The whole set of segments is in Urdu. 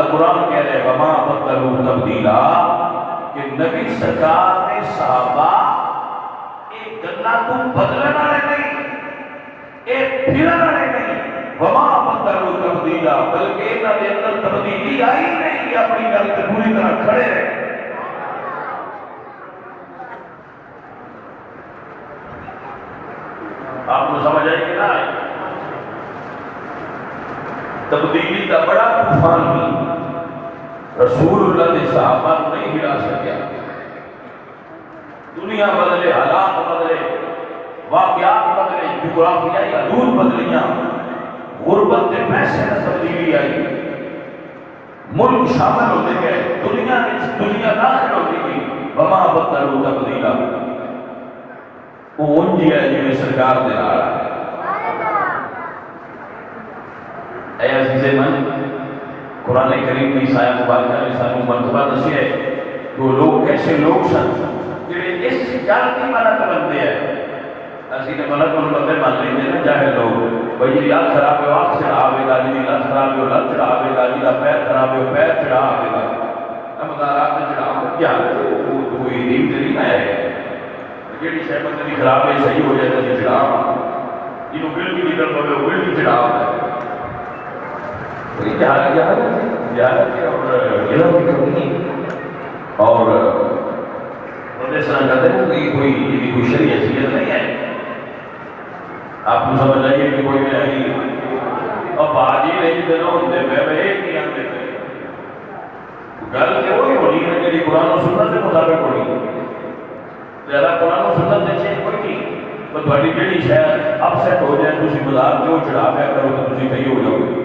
اللہ قرآن کہہ رہے وما بدلوا تبدیلا کہ نبی سرکار نے صحابہ ایک گلا تو بدلنے والے نہیں، ایک پھرن والے نہیں، وما بدلوا تبدیلا، بلکہ انہاں دے اندر تبدیلی آئی نہیں، اپنی گل تے پوری طرح کھڑے رہے۔ آپ کو سمجھ آئی کہ نہ آئی؟ تبدیلی کا بڑا طوفان بھی رسول اللہ نے صحابہ کو نہیں ہلا سکیا۔ دنیا بدلے، حالات بدلے، واقعات بدلے، جغرافیائی حدود بدلیاں، غربت کے پیسے میں تبدیلی آئی، ملک شامل ہوتے گئے، دنیا داخل ہوتی گئی، وما بدلوا تبدیلا۔ وہ انجی ہے جنہیں سرکار دے نال اے عزیز من، قرآن کریم کی سایہ مبارکہ نے سانوں مرتبہ دسی ہے کہ وہ لوگ کیسے لوگ سن جنہیں اس جل کی ملک بندے ہیں۔ اسی نے ملک ان بندے مان لیندے نا جاہل لوگ، بھئی جی لات خراب ہے آنکھ چڑھاوے گا، جی لات خراب ہے لات چڑھاوے گا، جی پیر خراب ہے پیر چڑھاوے گا، مدارات چڑھاوے کیا ہے وہ کوئی دین دلی نہ ہے۔ جیڑی شے بندے دی خراب ہے صحیح ہو جائے تو چڑھاو، جنوں گل کی نکل پوے وہ گل کی چڑھاو ہے۔ کوئی جہالت اور علم کی کمی اور پروفیسر کہتے ہیں کہ کوئی شرعی حیثیت نہیں ہے۔ آپ کو سمجھ آئیے کہ کوئی نہیں اور باجی نہیں دنوں ہوتے میں ایک نہیں آتے تھے گل کہ وہی ہونی ہے کہ قرآن و سنت کے مطابق ہونی ہے۔ ذرا قرآن و سنت سے چیز کوئی نہیں تو تھوڑی جڑی شاید اپسیٹ ہو جائے تسی مزار کیوں چڑھا پیا کرو تو تسی صحیح ہو جاؤ گے۔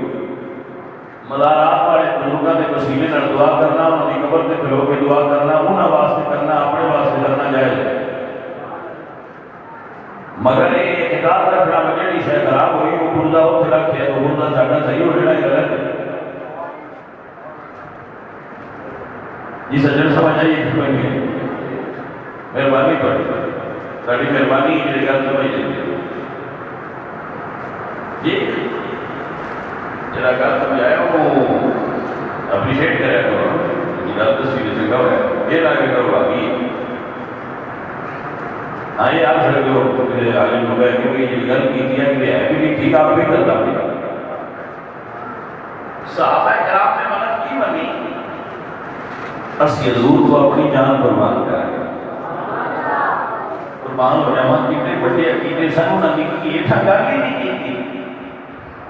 مزارات والے بزرگاں دے وسیلے نال دعا کرنا، انہاں دی قبر تے کھلو کے دعا کرنا، انہاں واسطے کرنا، اپنے واسطے کرنا جائز ہے، مگر یہ اعتقاد رکھنا کہ جڑی شے خراب ہوئی وہ مردہ اوتھے رکھے تو مردہ ساڈا صحیح ہو جانا غلط ہے۔ جی سجن سمجھ آئیے کہ کوئی نہیں؟ مہربانی تھوڑی مہربانی میری گل سمجھ لیجیے جی، جڑا گل سمجھایا وہ اپریشیٹ کریا کرو، گل دسی تو چنگا ہوا، یہ لا کے کرو باقی ہاں یہ آپ سکتے ہو عالم لوگ ہے کیونکہ یہ گل کی ہے کہ ہے بھی نہیں ٹھیک آپ بھی کرتا بھی صحابہ کرام نے مدد کی بنی اسی حضور کو اپنی جان قربان کرائے قربان ہو جاواں کتنے بڑے عقیدے سن انہاں دی کی یہ گل ہی نہیں کی تھی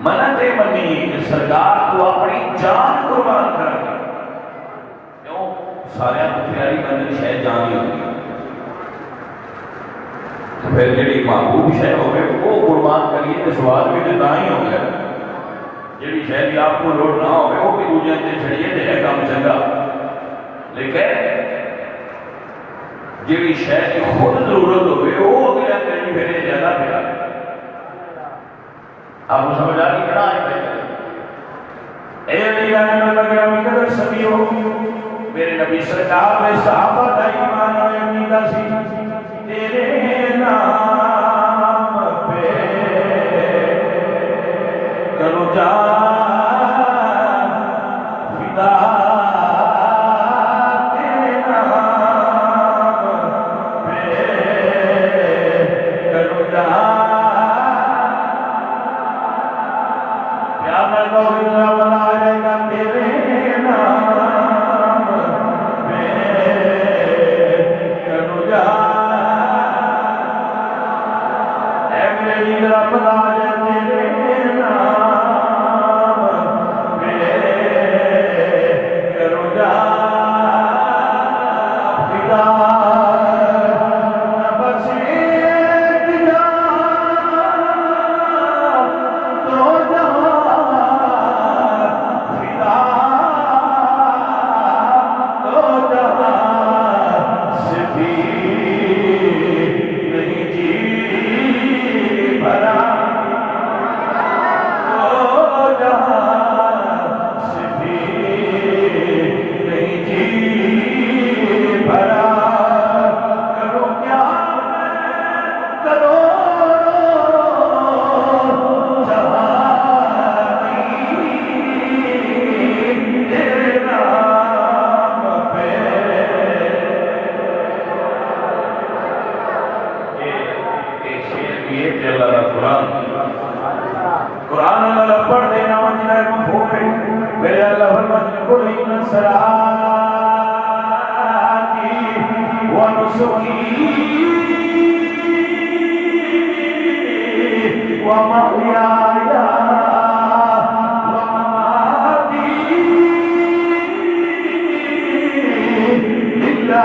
منت منی کہ سرکار کو اپنی جان قربان کرائے کیوں سارے پیاری بندے شاید جان ہی ہوتی ہے پھر جڑی محبوب شے ہوئے وہ قربان کریے تو سوال بھی تو ہی ہو گیا جڑی شے بھی آپ کو لوڑ نہ ہوئے وہ بھی دوجے تے چھڑیے تے ہے کام چنگا لیکن جڑی شے کی خود ضرورت ہوئے وہ اگلے کہیں پھر زیادہ پیا آپ کو سمجھ آ گئی کہ نہ آئی اے علی رحمۃ اللہ گرامی قدر سبیو میرے نبی سرکار نے صحابہ کا ایمان اور عقیدہ سی تیرے نام پہ کرو جان فدا تیرے نام پہ کرو جان پیار نہ اللہ بنائے گا تیرے نام پہ کرو جان رب راج تیرے نام پہ کرو جان فدا بس ایک جان دو جان فدا دو جان سے بھی نہیں جی بھرا دو جہاں سے بھی نہیں جی بھرا کرو کیا کرو جہاں کی قرآن اللہ پڑھ دینا وجنہ مفہوم ہے میرے اللہ فرماتے ہیں قل ان صلاتی ونسکی ومحیاي ومماتی للہ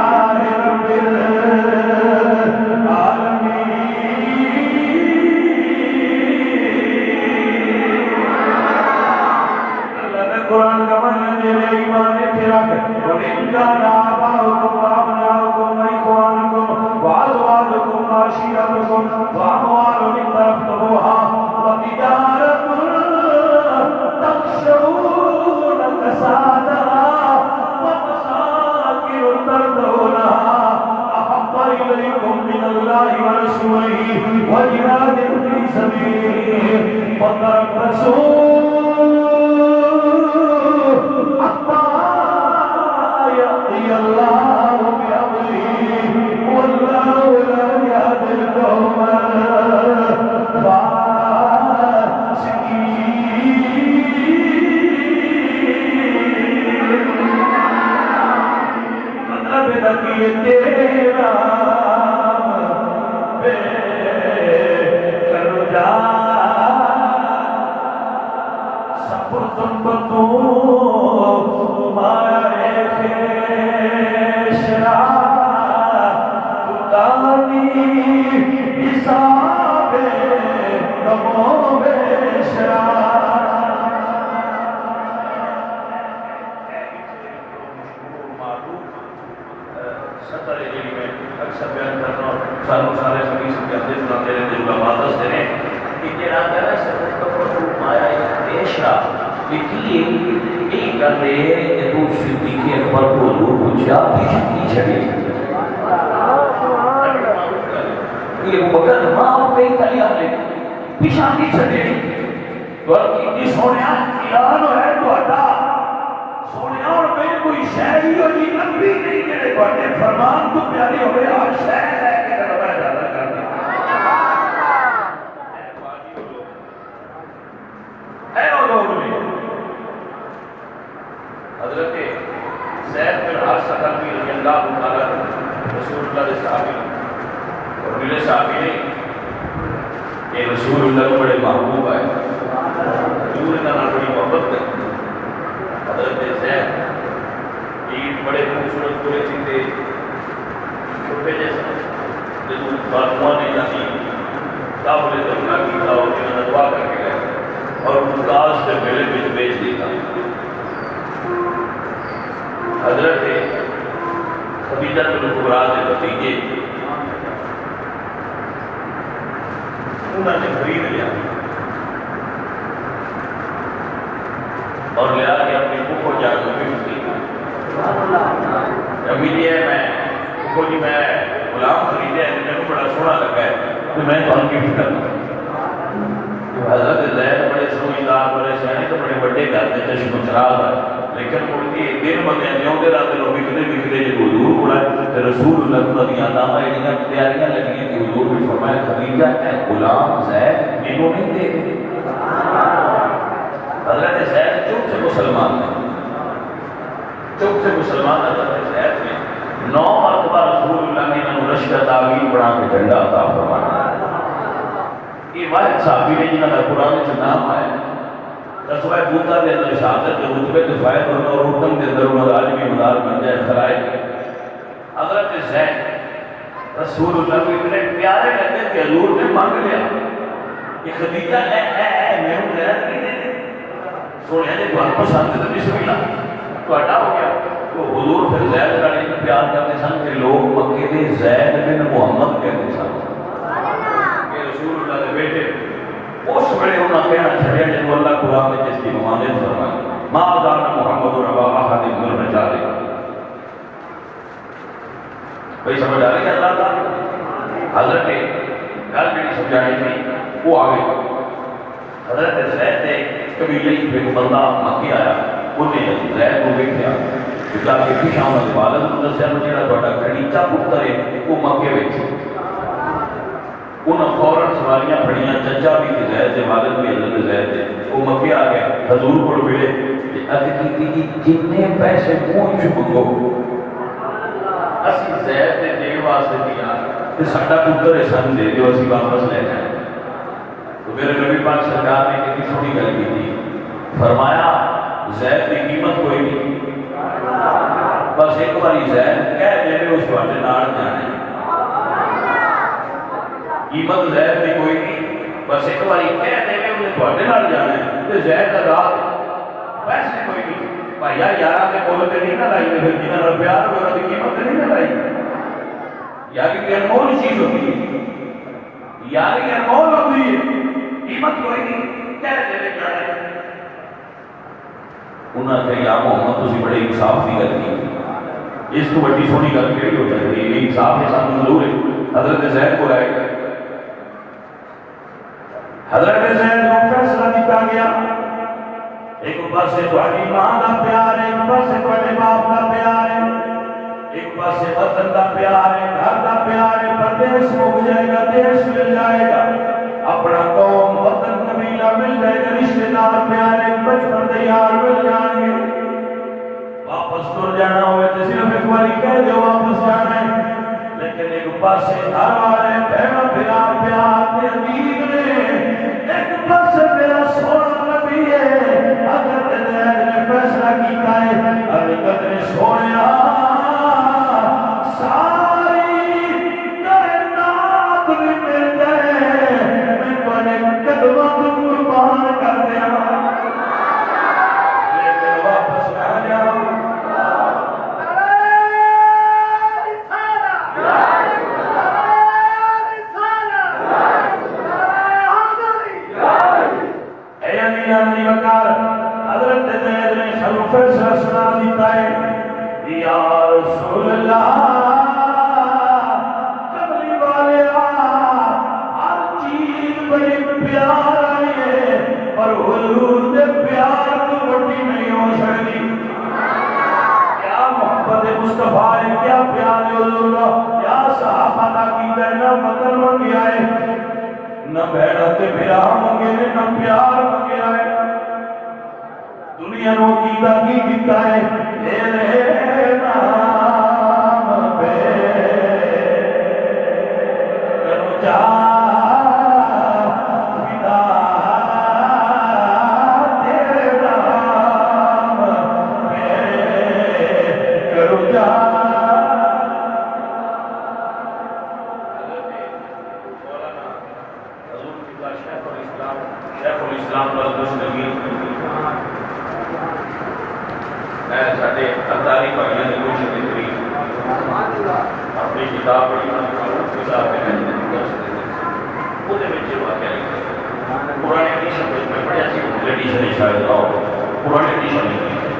رب قرآن کا معنی میرے ایمان تیرا ہے وَإِنْ كَانَ آبَاؤُكُمْ وَأَبْنَاؤُكُمْ وَإِخْوَانُكُمْ وَأَزْوَاجُكُمْ وَعَشِيرَتُكُمْ وَأَمْوَالٌ اقْتَرَفْتُمُوهَا وَتِجَارَةٌ تَخْشَوْنَ كَسَادَهَا وَمَسَاكِنُ تَرْضَوْنَهَا أَحَبَّ إِلَيْكُمْ مِنَ اللَّهِ وَرَسُولِهِ وَجِهَادٍ فِي سَبِيلِهِ فَتَرَبَّصُوا اللہ بأمره واللہ لا يهدي القوم الفاسقین مطلب ہے کہ یہ تیرا بے کرجا سپرتن بطو مایا حساب کمو بیشرا سطر جیلی میں اکثر بیان کرنا سالوں سارے حدیث کے حدیث نہ تیرے دل کا باتس دینے کہ تیرا کہنا سطر کمو مایا بیشرا لیکن ایک کرنے کہ تو صدیق اکبر کو حضور پوچھا پیشتی چھڑی یہ بکر ماں پہ کلیا لے پیشانی چھڑے تو کی سونیا ایران ہے تو ہٹا سونیا اور میں کوئی شہری ہوئی لمبی نہیں کرے بڑے فرمان تو پیاری ہوئے آج شہر ہے کہ ربا جاتا کرتے اے وہ لوگ میں حضرت زید بن حارثہ رضی اللہ تعالی رسول اللہ کے صحابی اور میرے صحابی نے کہ رسول اللہ کو بڑے محبوب آئے حضور کا نام بڑی محبت کرتے حضرت زید یہ بڑے خوبصورت پورے تھے چھوٹے جیسے جب فاطمہ نے جانی قابل دمنا کی تھا اور انہوں نے دعا کر کے گئے اور ممتاز سے میلے میں بیچ دیتا حضرت خدیجہ بن کبریٰ کے بھتیجے انہوں نے خرید لیا اور لیا کہ اپنی کو کو جا کر بھی ملتی ابھی لیے میں کو جی میں غلام خریدے ہیں مجھے بڑا سونا لگا ہے تو میں تو ان کی فکر کروں حضرت زید بڑے سمجھدار بڑے سیانی تو بڑے بڑے گھر میں چشم چراغ ہے لیکن ان کی دن بندے نیوں دے رات لوگ بکنے جب حضور اڑائے تو رسول اللہ کو دیاں دامہ ایڈیاں تیاریاں لگی ہیں کہ حضور بھی فرمایا خدیجہ اے غلام زید انہوں نہیں دے حضرت زید چپ سے مسلمان ہیں چپ سے مسلمان حضرت زید میں 9 مرتبہ رسول اللہ نے انہوں رشدہ تعویل بڑھا کے جھنڈا عطا فرمایا یہ واحد صحابی نے جنہاں کا قرآن سے نام آیا رسوائے بوتا دے اندر شہادت کے رتبے کے فائد اور روٹن دے اندر مدار بھی مدار بن جائے خرائے حضرت زید رسول اللہ کو اتنے پیارے لگتے کہ حضور نے مانگ لیا کہ خدیجہ اے میں ہوں غیرت نہیں دیتے سوڑے ہیں تو آپ پسند ہے تو بسم اللہ تو ہٹا ہو گیا تو حضور پھر زید کا نہیں پیار کرتے سن کہ لوگ مکہ دے زید بن محمد کہتے سن کہ رسول اللہ دے بیٹے اس بڑے انہاں کہنا چھڑیا جنہوں اللہ قرآن نے جس کی ممانت فرمائی ما دانا محمد ربا احد ذر رجالے بھئی سمجھ آ رہی ہے اللہ تعالیٰ حضرت گل میری سمجھائی تھی وہ آگے حضرت زید نے کبھی لئی ایک بندہ مکی آیا انہیں زید کو دیکھا جا کے پیچھا ہونا والد مدرسے میں جڑا تھوڑا گھڑیچا پتر ہے وہ مکے وچ انہاں فوراً سواریاں پھڑیاں چچا بھی زید سے والد بھی حضرت زید سے حضور کو ملے عرض کی جتنے پیسے منہ چ منگو اسی زید دے دین واسطے دیا تے ساڈا پتر سن دے دیو اسی واپس لے جائیں. تو میرے نبی پاک سرکار نے کتنی سونی گل کی تھی، فرمایا زید کی قیمت کوئی نہیں، بس ایک باری زید کہہ دے میں اس تواڈے نال جانا. قیمت زید کی کوئی نہیں، بس ایک باری کہہ دے میں انہیں تواڈے نال جانا ہے تے زید دا رات پیسے کوئی نہیں. بھائی یارہ کے کول تے نہیں نہ لائی پھر جنہاں نال پیار ہوئے انہاں دی قیمت نہیں نہ لائی. یاری کی انمول چیز ہوتی ہے، یاری انمول ہوتی ہے، قیمت کوئی نہیں کہہ دے میں جانا ہے. انہاں نے یا محمد تسی بڑے انصاف کی گل کی، اس کو بڑی سونی گل کیڑی ہو جائے گی؟ انصاف کے ساتھ منظور ہے. حضرت زید کو لائے گئے، حضرت زید کو فیصلہ دیتا گیا، ایک پاسے تہاڈی ماں دا پیار ہے، ایک پاسے تہاڈے باپ دا پیار ہے، ایک پاسے وطن دا پیار ہے، گھر دا پیار ہے. پردیس مک جائے گا، دیش مل جائے گا، اپنا قوم وطن قبیلہ مل جائے گا، رشتے دار پیارے بچپن دے یار مل جان گے. واپس تر جانا ہوئے تو صرف ایک باری کہہ دو واپس جانا ہے. لیکن ایک پاسے گھر والے بہن بھرا پیار دے عزیز نے، ایک پاسے میرا سونا نبی ہے. حضرت زید نے فیصلہ کیتا ہے، حضرت نے سونا ساری کائنات بھی مل جائے میں تواڈے قدماں تو قربان کر دیا، لیکن واپس نہ جاؤ. حضرت زید نے شروع فیصلہ سنا دیتا ہے، یا رسول اللہ کملی والے ہر چیز بڑی پیار ہے پر حضور دے پیار تو بڑی نہیں ہو سکتی. کیا محبت مصطفیٰ ہے، کیا پیار ہے حضور کا، کیا صحابہ دا کیتا ہے، نہ وطن منگیا ہے، نہ بھیڑا تے بھرا منگے نے، نہ پیار منگیا ہے. دنیا نو کیتا کی دیتا ہے تیرے نام پہ کرو جا فدا، تیرے نام پہ کرو جا. شیخ الاسلام سارے اختاری بھائیوں نے کوشش کی اپنی کتاب پڑھی پرانے ایڈیشن میں پڑھیا سی، ایڈیشن شاید نہ ہو، پرانے ایڈیشن نہیں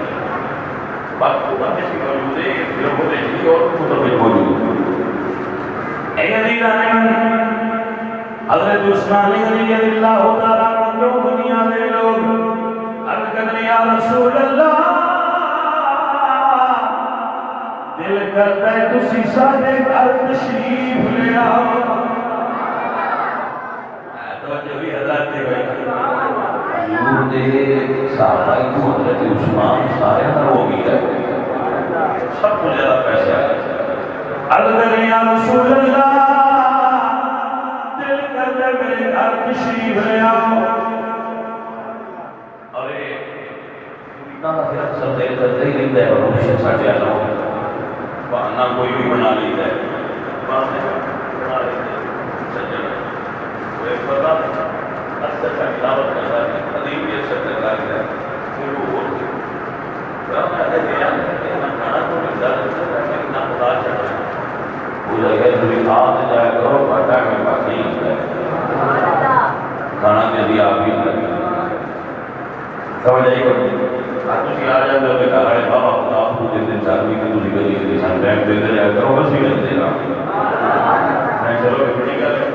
باقی موجود ہے، لوگوں نے اور کتب موجود ہے. حضرت عثمان رضی اللہ تعالیٰ عنہ جو دنیا میں لوگ عرض کرنے یا رسول اللہ دل کرتا ہے تسی ساڈے گھر تشریف لے آؤ. توجہ بھی حضرت دے گئی حضور دے صحابہ کو حضرت عثمان سارے نہ ہو گیا، سب کو زیادہ پیسے آ گئے. عرض کرنے یا رسول اللہ دل کرتا ہے میرے گھر تشریف لے آؤ. اور اتنا پھر اکثر دل کرتے ہی رہتا ہے اور مجھے ساٹھے آنا ہو بہانہ کوئی بھی بنا لیتا ہے، بہانے بنا لیتا ہے. سجن وہ ایک پتا اکثر کا تلاوت کرتا ہے، قدیم بھی اکثر کرتا ہے، پھر وہ ہوتی ہے کہتے بیان کرتے ہیں کھانا تو ملتا ہے لیکن نہ خدا چڑھا ہے. وہ جگہ تھوڑی کھا جایا کرو پاٹا میں باقی ہوتا ہے کھانا کے لیے آپ بھی سمجھ آئی کرتے تھی آ جاتے ہو کہ کہا بابا خدا آپ کو دن چاہتی کہ تھی کبھی کسی سن ٹائم دیتے جایا کرو بس ہی ملتے گا میں چلو کہ بڑی گل ہے.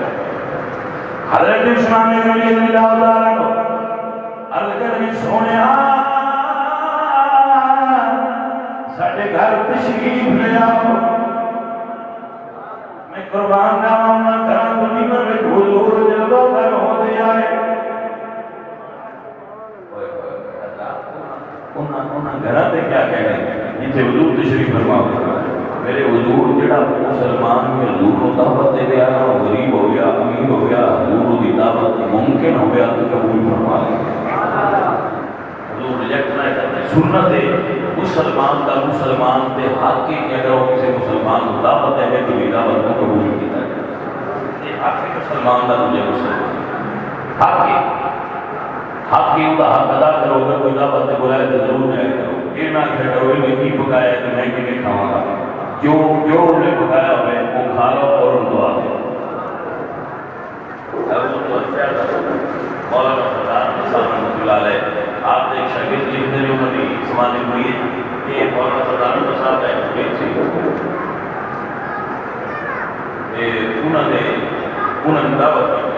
حضرت عثمان رضی اللہ تعالیٰ کو عرض کرنی سونے ساڈے گھر تشریف لے آؤ. میں قربان جاواں نہ گھراں تو نہیں میں حضور جلوہ کر ہو دے آئے. گھر سے کیا کہنے جیسے حضور تشریف فرما میرے حضور جڑا مسلمان میں حضور کو دعوت دے گیا غریب ہو گیا امیر ہو گیا حضور کی دعوت ممکن ہو گیا تو قبول فرما لے حضور ریجیکٹ نہ کرتے سنت ہے مسلمان کا مسلمان کے حق کی کہ اگر وہ کسی مسلمان کو دعوت دے گا تو بھی دعوت کو قبول کیا جائے یہ حق ہے مسلمان کا مجھے مسلمان حق ہے حق کی ہوتا حق ادا کرو گے کوئی دعوت سے بلائے تو ضرور جائے کرو یہ نہ کرو یہ کی پکایا تو میں کہ نہیں کھاؤں گا جو انہیں پکایا ہوئے وہ کھا لو اور ان دعا دے مولانا سردار صاحب رحمۃ اللہ علیہ آپ نے ایک شاگرد لکھنے جو بنی سماجی ہوئی کہ مولانا سردار صاحب ہے انہوں نے دعوت کی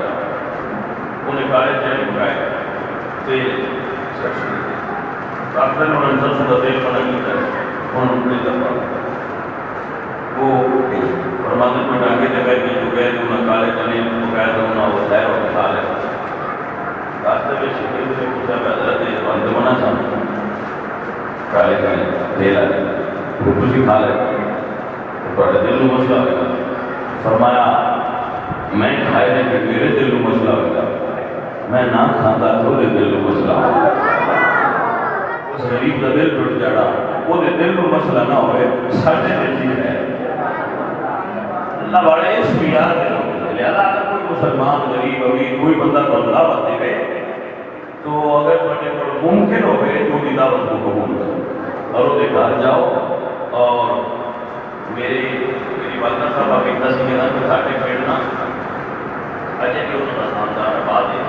انہیں کالج جانے پکائے ڈاکٹر نے انہوں نے سب سے تیل منع کیا انہوں نے دفعہ وہ فرماتے میں ڈانگے دے گئے کہ جو گئے تو انہیں کالج جانے پکائے تو انہیں وہ سیر اور مثال ہے راستے میں شکل سے پوچھا میں حضرت بند منع سامنے کالج جانے تیل آئے وہ کچھ کھا لے بڑے دل میں مسئلہ ہوگا فرمایا میں کھائے دے کہ میرے دل میں مسئلہ ہوگا میں نہ کھاتا تو دے دل میں مسئلہ ہوگا اس غریب کا دل ٹوٹ جاڑا وہ دے دل میں مسئلہ نہ ہوئے ساڑھے دے چیز ہے اللہ بڑے اس بھی یاد ہے لہذا اگر کوئی مسلمان غریب ابھی کوئی بندہ کو دعوت دے گئے تو اگر بڑے ممکن ہو گئے جو بھی دعوت کو قبول کرو اور وہ گھر جاؤ اور میری والدہ صاحب ابھی دس میں کہ ساٹھے پیڑنا اجے بھی انہوں نے خاندان آباد ہے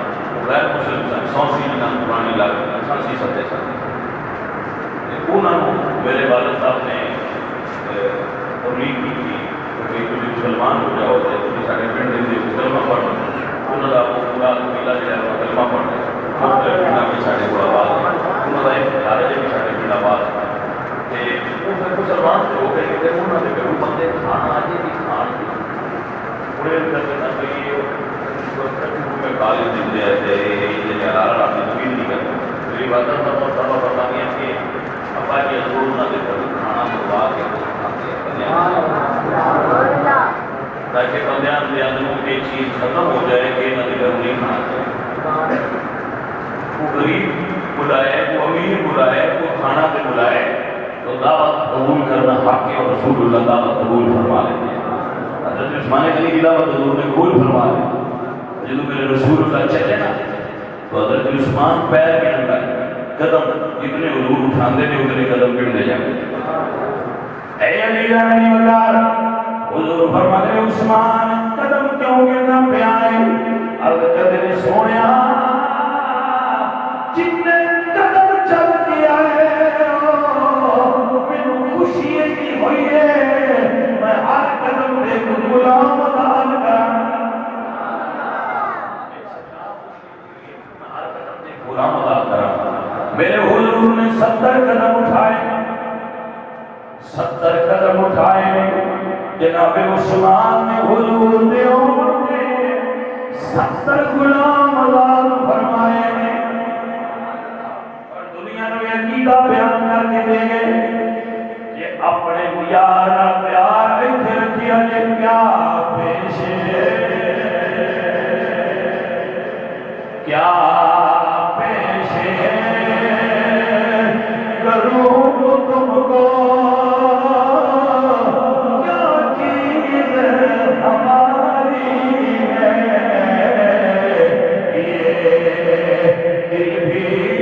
غیر مسلم سن سونسی جنہاں پرانی علاقے سنسی ستے سن انہوں نے میرے والد صاحب نے تبلیغ کی تھی کہ تم مسلمان ہو جاؤ تو تم ساڑھے پنڈ دے کلمہ پڑھ انہوں نے آپ کو پورا قبیلہ جو ہے کلمہ پڑھ دے پنڈا بھی ساڑھے کو آباد انہوں نے ایک خارج بھی ساڑھے پنڈ آباد وہ پھر مسلمان سے ہو گئے کہ انہوں نے کہا بندے کھانا آجے بھی کھان دی پورے کرتے نا کہ میں کالج دن دے آتے یہ حلال آپ نے تبیل نہیں کرتے میری باتیں سب پتا نہیں ہے کہ ابا جی حضور نہ دے کر کھانا مروا کے کھاتے تاکہ بندیان دے اندروں ایک چیز ختم ہو جائے کہ نہ دے کر نہیں کھانا چاہیے وہ غریب بلائے وہ امیر بلائے وہ کھانا پہ بلائے تو دعوت قبول کرنا حق ہے اور رسول اللہ دعوت قبول فرما لیتے ہیں حضرت عثمان غنی کی دعوت حضور نے قبول فرما لی جب میرے رسول اللہ چلے نا تو حضرت عثمان پیر کے اندر قدم جتنے حضور اٹھاندے نے اتنے قدم گرنے جاتے اے علی رانی اللہ حضور فرماتے عثمان قدم کیوں گرنا پہ آئے عرض قدر سونیا جتنے قدم چل کے آئے خوشی کی ہوئی ہے میں ہر قدم پہ غلام دال کر غلام ادا کرا میرے حضور نے 70 قدم اٹھائے 70 قدم اٹھائے جناب عثمان نے حضور نے عمر میں 70 غلام آزاد فرمائے اور دنیا نے عقیدہ بیان کر کے دے گئے کہ اپنے پیارا پیار ایتھے رکھیا جے کیا پیش کیا پیش کروں تم کو کیا چیز ہماری ہے یہ دل بھی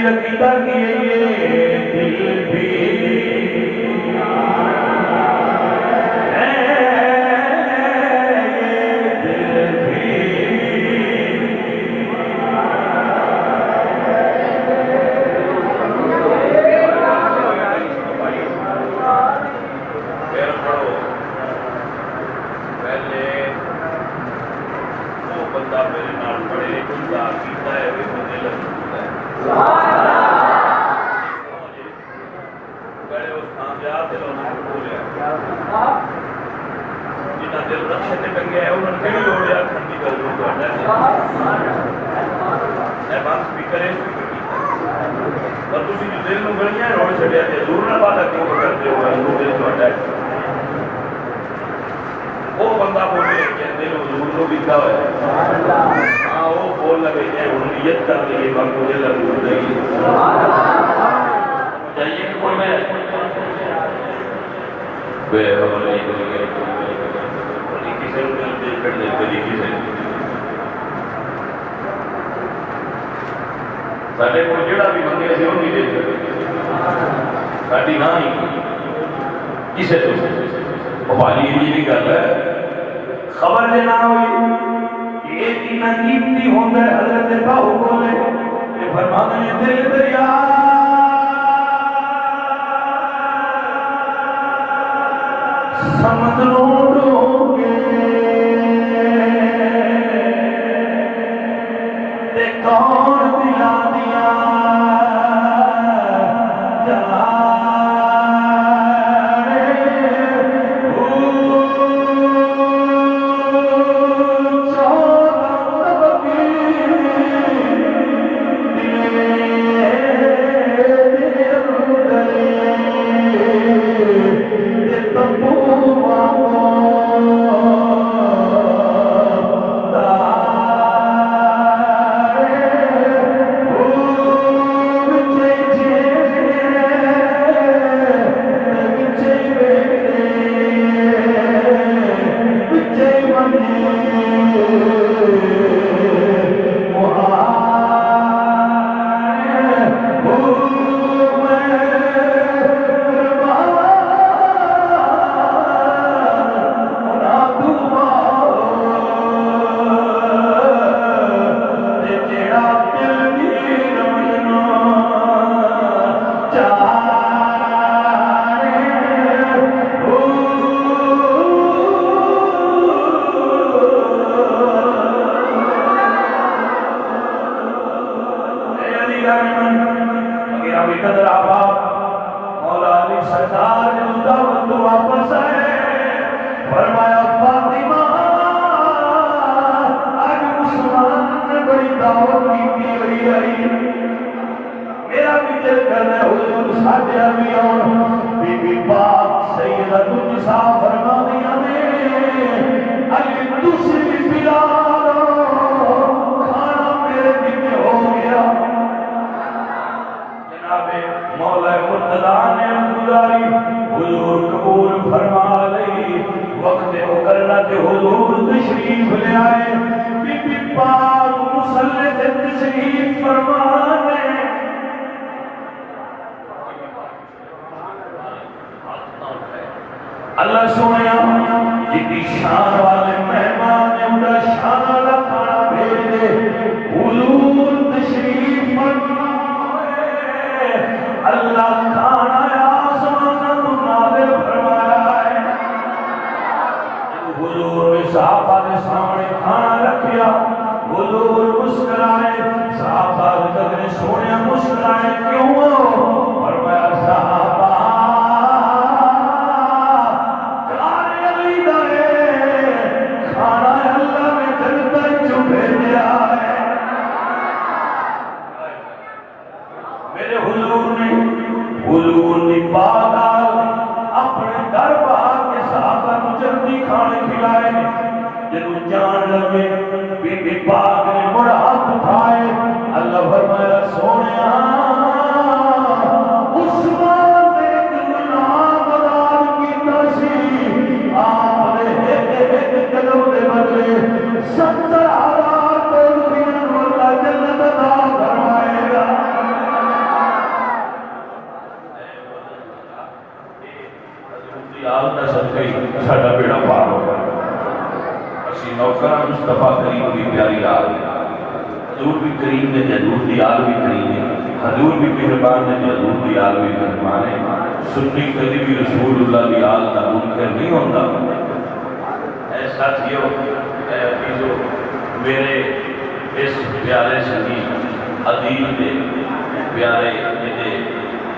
عقیدہ کیے دل بھی دل میں گلیاں روڑ چھڑیا تے دور نہ بات کیوں کرتے ہو ہندو دل تھوڑا ہے وہ بندہ بولے کہ دل حضور کو بھی ہوا ہے ہاں وہ بول لگے کہ ہوں نیت کر لیے بس مجھے حضور دے چاہیے کہ کوئی میں بے خبر نہیں کری کسی کو دل دل کر دے کری کسی سارے کو جڑا بھی منگے سے وہ نہیں دے سکتے ساری نہ ہی کسے تو وہ بھالی یہ بھی کر رہا ہے خبر نہ ہوئی کہ ایک اتنا قیمتی ہوتا ہے حضرت باہو بولے کہ فرماتے ہیں دل دریا سمندروں ڈوبے تے کون دلا دیا اللہ سونے جتنی شان والے مہمان نے انہیں شان والا کھانا بھیج دے حضور تشریف فرمائے اللہ کھانا آسمان تو نازل فرمایا ہے حضور نے صحابہ کے سامنے کھانا رکھیا حضور مسکرائے صحابہ نے سونے مسکرائے کیوں فرمایا صحابہ جان لگے بی بی پاک نے بڑا ہاتھ اٹھائے اللہ فرمایا سونے عثمان نے غلام آزاد کیتا سی آپ نے ایک قدم دے بدلے 70,000 روپیہ والا جنت عطا فرمائے گا حضرت یاد کا صدقہ ہی ساڈا بیڑا پار ہو گیا نوکرہ مصطفیٰ کریم بھی پیاری آل حضور بھی کریم نے حضور دی آل بھی کریم ہے حضور بھی مہربان نے حضور دی آل بھی مہربان ہے سنی کدی بھی رسول اللہ دی آل کا منکر نہیں ہوتا اے ساتھیو اے عزیزو میرے اس پیارے شہید عدیل دے پیارے میرے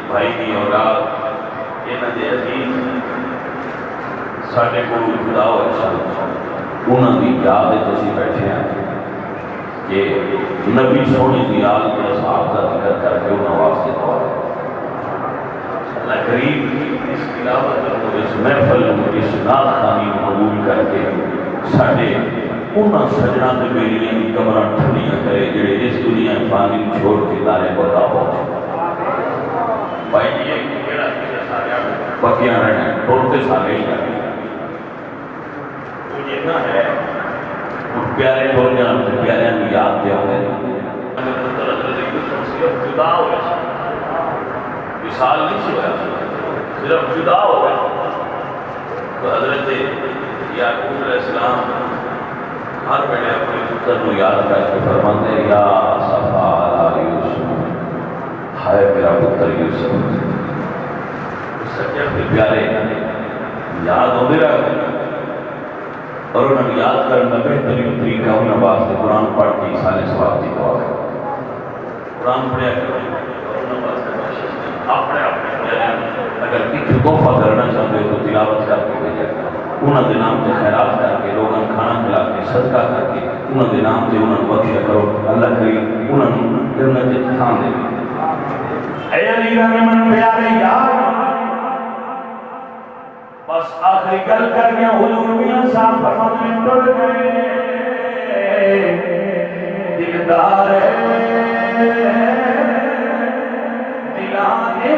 بھائی دی اولاد یہ نہ دے عزیز ساڑھے کو خدا و اچھا انہوں نے یاد ہے جیسی بیٹھے ہیں کہ نبی سونے کی یاد کے اصحاب کا ذکر کر کے انہوں واسطے دعا ہے کریم اس تلاوت کو، اس محفل کو، اس ناخوانی قبول کر کے ساڈے انہاں سجنا تے بیلیاں دی قبراں ٹھنڈیاں کرے جڑے اس دنیا فانی چھوڑ کے دارے بقا پہنچے۔ بھائی یہ کیڑا سارے بقیاں رہنا ٹوٹتے سارے ہی جانے تو یہ نہ ہے پیارے ٹول جان تے پیاریاں کی یاد دے آتے جدا ہو گیا، مثال نہیں سی ہوا، صرف جدا ہو گیا۔ تو حضرت یعقوب علیہ السلام ہر بیٹے اپنے پتر کو یاد کر کے فرماتے ہیں یا صفا علی یوسف، ہائے میرا پتر یوسف۔ سچے اپنے پیارے یاد ہوتے رہے اور انہوں نے یاد کرنا بہترین طریقہ انہوں واسطے قرآن پڑھ کے سارے ثواب کی دعا ہے۔ قرآن پڑھیا کرو اور انہوں واسطے بخشش نہیں، اپنے پیارے اگر کچھ تحفہ کرنا چاہتے ہو تو تلاوت کر کے بھیجا کرو، انہوں نے نام سے خیرات کر کے، لوگوں کھانا کھلا کے، صدقہ کر کے، انہوں نے نام سے انہوں نے بخشا کرو، اللہ کریم انہوں نے جنت سے تھان دے گی۔ اے علی کا من پیارے یار، بس آخری گل کر گیا حضور میاں صاحب فرماتے ہیں ٹر گئے دلدار دلانے